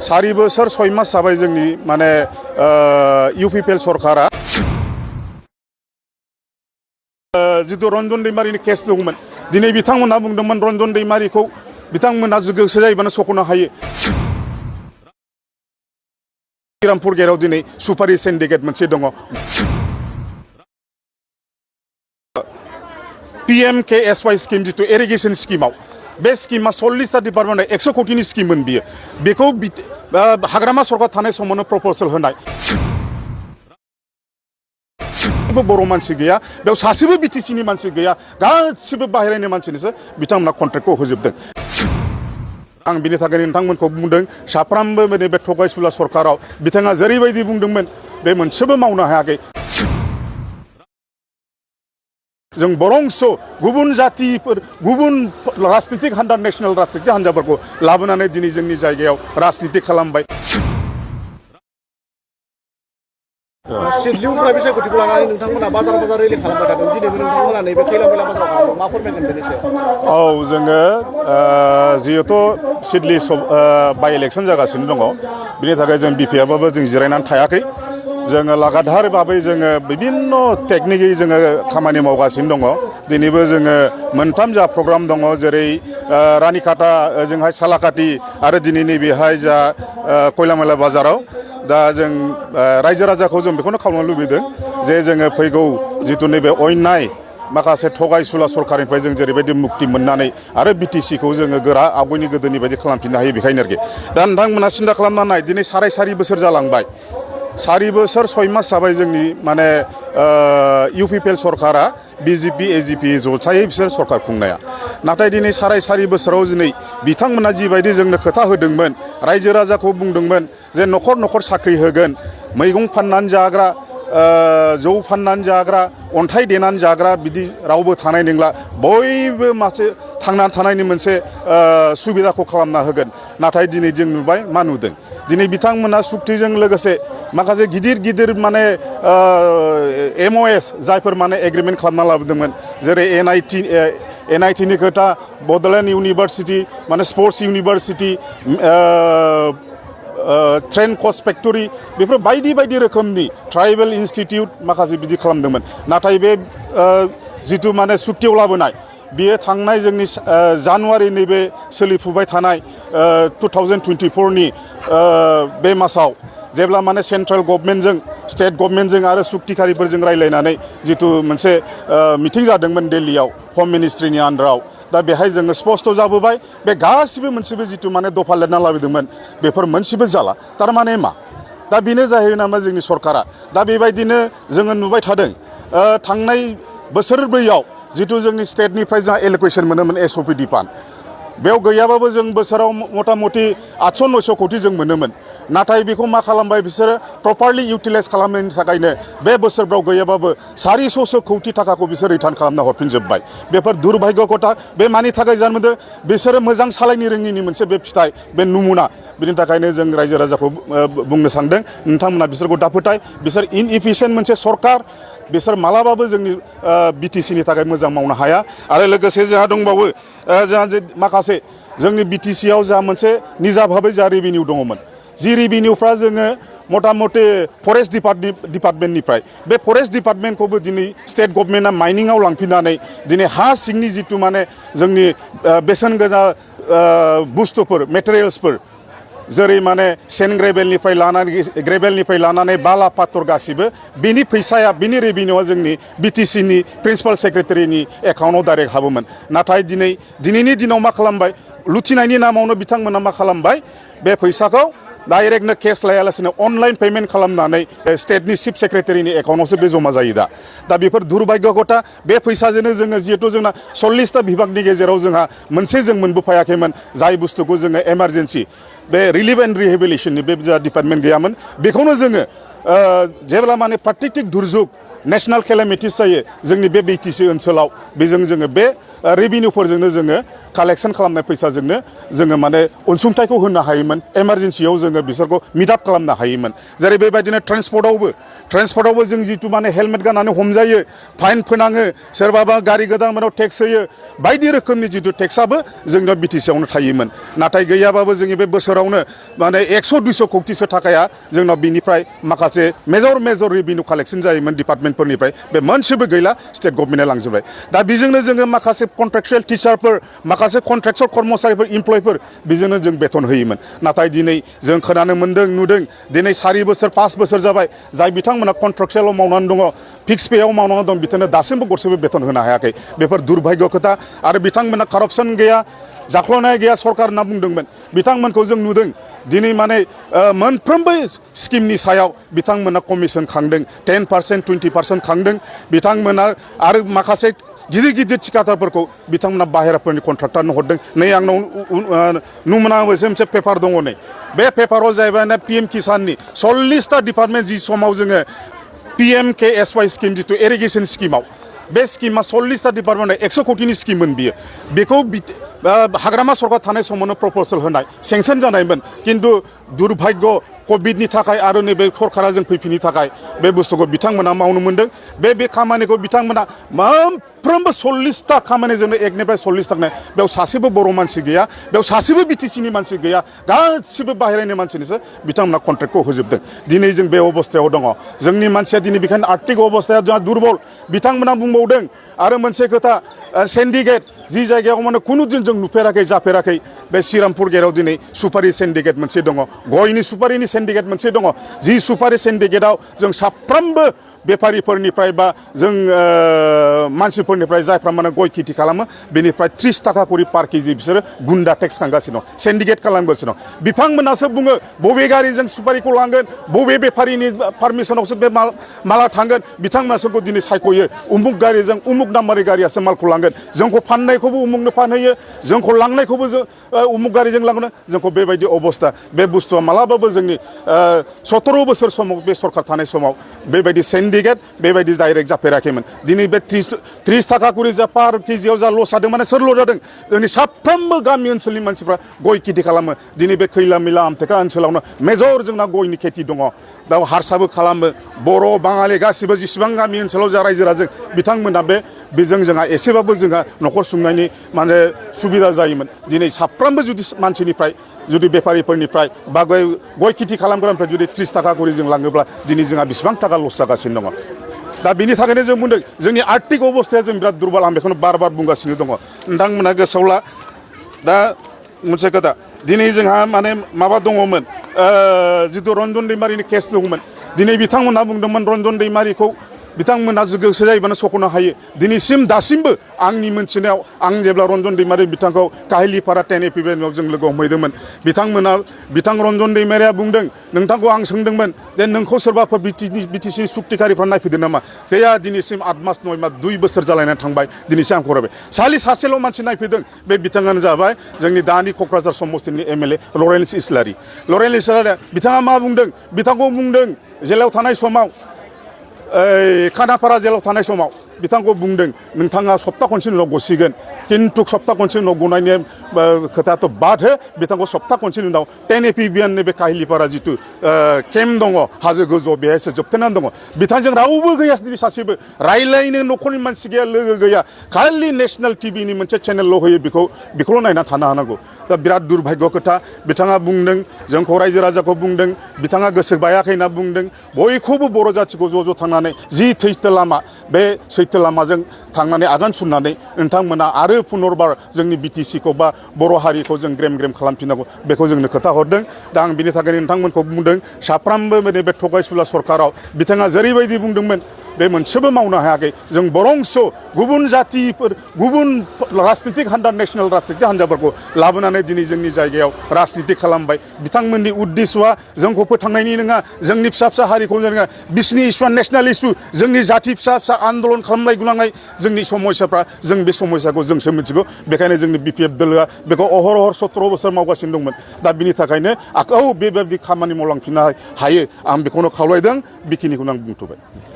4 बोसोर 6 मास जाबाय जोंनि माने इउपिपिएल सरकारा जितु रन्जन दैमारिनि केस दंमोन दिनै बिथांमोनहा बुंदोंमोन रन्जन दैमारिखौ बिथांमोनहा गोसो जायोबानो सख'नो हायो रामपुर गेटआव दिनै सुपारि सिन्डिकेट मोनसे दङ PMKSY स्किम जितु इरिगेशन स्किमाव बे स्किमा 40टा डिपार्टमेन्ट 100 कोटिनि स्किममोन बियो बेखौ हाग्रामा सरकार थानाय समावनो प्रपोजल होनाय बर' मानसि गैया बेयाव सासेबो बिटिसिनि मानसि गैया गासिबो बाहेरानि मानसिनिसो बिथांमोना कन्ट्रेक्टखौ होजोबदों आं बिनि थाखाय नोंथांमोनखौ बुंदों साफ्रोमबो बे थगायसुला सरकाराव बिथाङा जेरैबायदि बुंदोंमोन बे मोनसेबो मावनो हायाखै जों बरंस गुबुन जातिफोर गुबुन राजनीतिक हान्जा नेशनेल राजनीतिक हान्जाफोरखौ लाबोनानै दिनै जोंनि जायगायाव राजनीति खालामबाय सिडलिउफ्रा बे सायख'थिखौ लानानै नोंथांमोना बाजार रेलि खालामबाय थादों दिनैबो नोंथांमोना नैबे खैला मैला बाजाराव मा फोरमायगोन बेनि सायाव औ जोङो जिहेथु सिडली बाय इलेक्सन जागासिनो दङ बिनि थाखाय जों बिपिएफआबो जों जिरायनानै थायाखै जोङो लागातार भाबै जोङो बिभिन्न टेकनिकै जोङो खामानि मावगासिनो दङ दिनैबो जोङो मोनथाम जा प्रग्राम दङ जेरै रानिखाता ओजोंहाय सालाकाति आरो दिनै नैबेहाय जा खैला मैला बाजाराव दा जों रायजो राजाखौ जों बेखौनो खालामनो लुबैदों जे जोङो फैगौ जितु नैबे अन्याय माखासे थगायसुला सरकारनिफ्राय जों जेरैबायदि मुक्ति मोननानै आरो बिटिसिखौ जोङो गोरा आवगायनि गोदोनि बायदि खालामफिननो हायो बेखायनो आरोखि दा नोंथांमोना सिन्था खालामनानै दिनै साराय बोसोर जालांबाय 4 बोसोर 6 मास जाबाय जोंनि माने इउपिपिएल सरकारा बिजेपि एजिपि जथायै बिसोर सरकार खुंनाया नाथाय दिनै साराय बोसोराव दिनै बिथांमोना जिबायदि जोंनो खोथा होदोंमोन रायजो राजाखौ बुंदोंमोन जे न'खर साख्रि होगोन मैगं फाननानै जाग्रा जौ फाननानै जाग्रा अन्थाइ देनानै जाग्रा बिदि रावबो थानाय नंला बयबो मासे थांनानै थानायनि मोनसे सुबिदाखौ खालामना होगोन नाथाय दिनै जों नुबाय मा नुदों दिनै बिथांमोना सुक्तिजों लोगोसे माखासे गिदिर माने MOS जायफोर माने एग्रिमेन्ट खालामना लाबोदोंमोन जेरै NITनि खोथा बड'लेण्ड इउनिभार्सिटि माने स्पर्ट्स इउनिभार्सिटि ट्रेन कच फेक्टरि बेफोर बायदि रोखोमनि ट्राइबेल इनस्टिट्युट माखासे बिदि खालामदोंमोन नाथाय बे जितु माने सुक्तियाव लाबोनाय बियो थांनाय जोंनि जानुवारि नैबे सोलिफुबाय थानाय 2024नि बे मासाव जेब्ला माने सेन्ट्रेल गभर्नमेन्टजों स्टेट गभर्नमेन्टजों आरो सुक्तिखारिफोरजों रायलायनानै जितु मोनसे मिटिं जादोंमोन दिल्लीयाव हम मिनिस्ट्रिनि आन्डाराव दा बेहाय जोङो स्पष्ट जाबोबाय बे गासिबो मोनसेबो जितु माने दफा लिरना लाबोदोंमोन बेफोर मोनसेबो जाला थारमाने मा दा बेनो जाहैयो नामा जोंनि सरकारा दा बेबायदिनो जोङो नुबाय थादों थांनाय बोसोरब्रैयाव जितु जोंनि स्टेटनिफ्राय जा एल'केशन मोनोमोन SOPD फान्ड बेयाव गैयाबाबो जों बोसोराव मथा मथि 800-900 कोटि जों मोनोमोन नाथाय बेखौ मा खालामबाय बिसोरो प्रपारलि इउटिलाइज खालामनायनि थाखायनो बे बोसोरफ्राव गैयाबाबो 400 कोटि थाखाखौ बिसोर रिटार्न खालामना हरफिनजोब्बाय बेफोर दुर्भाग्यकता बे मानि थाखाय जानो मोनदों बिसोरो मोजां सालायनो रोङिनि मोनसे बे फिथाइ बे नमुना बिनि थाखायनो जों रायजो राजाखौ बुंनो सानदों नोंथांमोना बिसोरखौ दाफोथाय बिसोर इनएफिशियेन्ट मोनसे सरकार बिसोर मालाबाबो जोंनि बिटिसिनि थाखाय मोजां मावनो हाया आरो लोगोसे जोंहा दंबावो जोंहा माखासे जोंनि बिटिसियाव जा मोनसे निजा भाबै जा रेभिनिउ दङमोन जि रेभिनिउफ्रा जोङो मथा मथि फरेस्ट डिपार्टमेन्टनिफ्राय बे फरेस्ट डिपार्टमेन्टखौबो दिनै स्टेट गभर्नमेन्टआ माइनिंआव लांफिननानै दिनै हा सिंनि जितु माने जोंनि बेसेन गोसा बुस्थुफोर मेटेरियेल्सफोर जेरै माने सेन ग्रेभेलनिफ्राय लानानै बाला पाथर गासिबो बेनि फैसाया बेनि रेभिनिउआ जोंनि बिटिसिनि प्रिन्सिपाल सेक्रेटारिनि एकाउन्टआव डाइरेक्ट हाबोमोन नाथाय दिनैनि दिनाव मा खालामबाय लुथिनायनि नामावनो बिथांमोना मा खालामबाय बे फैसाखौ डाइरेक्टनो केस लायालासिनो अनलाइन पेमेन्ट खालामनानै स्टेटनि चिफ सेक्रेटारिनि एकाउन्टआवसो बे जमा जायो दा बेफोर दुर्भाग्यकता बे फैसाजोंनो जोङो जिहेतु जोंना 40टा बिभागनि गेजेराव जोंहा मोनसे जों मोनबोफायाखैमोन जाय बुस्थुखौ जोङो एमारजेन्सि बे रिलिफ एन्ड रिहेबिलिटेसननि बे जा डिपार्टमेन्ट गैयामोन बेखौनो जोङो जेब्ला माने प्राकृतिक दुर्जुग नेशनेल केलेमिटिस जायो जोंनि बे बिटिसि ओनसोलाव बेजों जोङो बे रेभिनिउफोरजोंनो जोङो कालेक्सन खालामनाय फैसाजोंनो जोङो माने अनसुंथाइखौ होनो हायोमोन इमारजेन्सियाव जोङो बिसोरखौ मिट आप खालामनो हायोमोन जेरै बेबायदिनो ट्रेन्सपर्टआवबो जों जिथु माने हेलमेट गाननानै हमजायो फाइन फोनाङो सोरबाबा गारि गोदान मोनाव टेक्स होयो बायदि रोखोमनि जिथु टेक्सआबो जोंनियाव बिटिसियावनो थायोमोन नाथाय गैयाबाबो जोंनि बे बोसोरावनो माने 100-200 कौटिसो थाखाया जोंनाव बिनिफ्राय माखासे मेजर रेभिनिउ कालेक्सन जायोमोन डिपार्टमेन्टफोरनिफ्राय बे मोनसेबो गैला स्टेट गभर्नमेन्टआ लांजोबबाय दा बेजोंनो जोङो माखासे कन्ट्रेक्चुयेल टिचारफोर माखासे कन्ट्रेक्चुयेल कर्मचारिफोर इमप्लयफोर बेजोंनो जों बेथन होयोमोन नाथाय दिनै जों खोनानो मोन्दों नुदों दिनै 4 बोसोर 5 बोसोर जाबाय जाय बिथांमोना कन्ट्रेक्चुयेलाव मावनानै दङ फिक्स पेआव मावनानै दं बिथांनो दासिमबो गरसेबो बेथन होनो हायाखै बेफोर दुर्भाग्य खोथा आरो बिथांमोना कारापसन गैया जाख्ल'नाय गैया सरकार होनना बुंदोंमोन बिथांमोनखौ जों नुदों दिनै माने मोनफ्रोमबो स्किमनि सायाव बिथांमोना कमिसन खांदों 10% 20% खांदों बिथांमोना आरो माखासे गिदिर थिकादारफोरखौ बिथांमोना बाहेराफोरनि कन्ट्राक्टरनो हरदों नै आंनाव नुमोनाबोसो मोनसे पेपार दङ नै बे पेपाराव जाहैबाय PM किसाननि 40टा डिपार्टमेन्ट जि समाव जोङो PMKSY स्किम जिथु इरिगेसन स्किमाव बे स्किमा 40टा डिपार्टमेन्ट 100 कौटिनि स्किममोन बियो बेखौ हाग्रामा सरकार थानाय समावनो प्रप'जाल होनाय सेंसन जानायमोन किन्तु दुर्भाग्य कभिडनि थाखाय आरो नैबे सरकारा जों फैफिननि थाखाय बे बुस्थुखौ बिथांमोना मावनो मोन्दों बे खामानिखौ बिथांमोना मोनफ्रोमबो 40टा खामानिजोंनो 1निफ्राय 40 थांनाय बेयाव सासेबो बर' मानसि गैया बेयाव सासेबो बिटिसिनि मानसि गैया गासिबो बाहेरानि मानसिनिसो बिथांमोना कन्ट्रेक्टखौ होजोबदों दिनै जों बे अबस्थायाव दङ जोंनि मानसिया दिनै बेखायनो आर्थिक अबस्थाया जोंहा दुर्बल बिथांमोना बुंबावदों आरो मोनसे खोथा सिन्डिकेट जि जायगायाव माने खुनु दिन जों नुफेराखै जाफेराखै बे श्रीरामपुर गेटआव दिनै सुपारि सिन्डिकेट मोनसे दङ गयनि सुपारिनि सिन्डिकेट मोनसे दङ जि सुपारि सिन्डिकेटआव जों साफ्रोमबो बेफारिफोरनिफ्राय बा जों मानसिफोरनिफ्राय जायफ्रा माने गय खेथि खालामो बेनिफ्राय 30 थाखा करि पार केजि बिसोरो गुन्डा टेक्स खांगासिनो दं सिन्डिकेट खालामगासिनो दं बिथांमोनासो बुङो बबे गारिजों सुपारिखौ लांगोन बबे बेफारिनि पारमिसनावसो बे माला थांगोन बिथांमोनासो दिनै सायख'यो उमुक गारिजों उमुक नाम्बारनि गारियासो मालखौ लांगोन जोंखौ फाननायखौबो उमुकनो फानहैयो जोंखौ लांनायखौबो जों उमुक गारिजों लांनो जोंखौ बेबायदि अबस्था बे बुस्थुआ मालाबाबो जोंनि 17 बोसोर समाव बे सरकार थानाय समाव बेबायदि सिन्डिकेट बेबायदि डाइरेक्ट जाफेराखैमोन दिनै बे 30 थाखा करि जा पार केजियाव जा लस जादों माने सोर लस जादों जोंनि साफ्रोमबो गामि ओनसोलनि मानसिफ्रा गय खेथि खालामो दिनै बे खैला मैला आमथेखा ओनसोलावनो मेजर जोंना गयनि खेथि दङ बेयाव हारसाबो खालामो बर' बाङालि गासिबो जेसेबां गामि ओनसोलाव जा रायजो राजा बिथांमोना बेजों जोंहा एसेबाबो जोंहा न'खर सुंनायनि माने सुबिदा जायोमोन दिनै साफ्रोमबो जुदि मानसिनिफ्राय जुदि बेफारिफोरनिफ्राय बा गय खेथि खालामग्रानिफ्राय जुदि 30 थाखा करि जों लाङोब्ला दिनै जोंहा बेसेबां थाखा लस जागासिनो दङ दा बिनि थाखायनो जों बुंदों जोंनि आर्थिक अबस्थाया जों बिराद दुरबल आं बेखौनो बार बुंगासिनो दङ नोंथांमोना गोसोआव ला दा मोनसे खोथा दिनै जोंहा माने माबा दङमोन जिथु रन्जन दैमारिनि केस दंमोन दिनै बिथांमोनहा बुंदोंमोन रन्जन दैमारिखौ बिथांमोना गोसो जायोबानो सख'नो हायो दिनैसिम दासिमबो आंनि मोनथिनायाव आं जेब्ला रन्जन दैमारि बिथांखौ काहिलिपारा 10 एपिभेनियाव जों लोगो हमहैदोंमोन बिथां रन्जन दैमारिया बुंदों नोंथांखौ आं सोंदोंमोन जे नोंखौ सोरबाफोर बिटिसि सुक्तिकारिफ्रा नायफैदों नामा गैया दिनैसिम 8 मास 9 मास 2 बोसोर जालायनानै थांबाय दिनैसिम आं फरायबाय सासेल' मानसि नायफैदों बे बिथाङानो जाबाय जोंनि दानि क'क्राझार समस्तिनि MLA लरेन्स इस्लारि बिथाङा मा बुंदों बिथांखौ बुंदों जेलाव थानाय समाव खानापारा जेलाव थानाय समाव बिथांखौ बुंदों नोंथाङा सप्ता खनसेनि उनाव गसिगोन किन्तु सप्ता खनसेनि उनाव गनायनि खोथायाथ' बाद हो बिथांखौ सप्ता खनसेनि उनाव 10 एपिभिएननि बे काहिलिपारा जिथु केम्प दङ हाजो गोजौआव बेहायसो जोबथेनानै दङ बिथांजों रावबो गैया दिनै सासेबो रायलायनो न'खरनि मानसि गैया लोगो गैया खालि नेसनेल टिभिनि मोनसे चेनेलल' होयो बेखौल' नायना थानो हानांगौ दा बिराद दुर्भाग्य खोथा बिथाङा बुंदों जोंखौ रायजो राजाखौ बुंदों बिथाङा गोसो बायाखै होनना बुंदों बयखौबो बर' जाथिखौ ज' थांनानै जि सैथो लामा बे सैथो लामाजों थांनानै आगान सुरनानै नोंथांमोना आरो पुनर्बार जोंनि बिटिसिखौ बा बर' हारिखौ जों ग्रेम खालामफिननांगौ बेखौ जोंनो खोथा हरदों दा आं बिनि थाखायनो नोंथांमोनखौ बुंदों साफ्रोमबो बे थगायसुला सरकाराव बिथाङा जेरैबायदि बुंदोंमोन बे मोनसेबो मावनो हायाखै जों बरंस गुबुन जातिफोर गुबुन राजनितिक हान्जा नेशनेल राजनितिक हान्जाफोरखौ लाबोनानै दिनै जोंनि जायगायाव राजनिति खालामबाय बिथांमोननि उद्देश्यआ जोंखौ फोथांनायनि नङा जोंनि फिसा फिसा हारिखौ नङा बिसिनि इस्युआ नेशनेल इस्यु जोंनि जाति फिसा फिसा आन्दलन खालामनाय गुलांनाय जोंनि समस्याफ्रा जों बे समस्याखौ जोंसो मिथिगौ बेखायनो जोंनि बिपिएफ दोलोआ बेखौ अहरह 17 बोसोर मावगासिनो दंमोन दा बिनि थाखायनो बेबायदि खामानि मावलांफिननो हायो आं बेखौनो खावलायदों बेखिनिखौनो आं बुंथ'बाय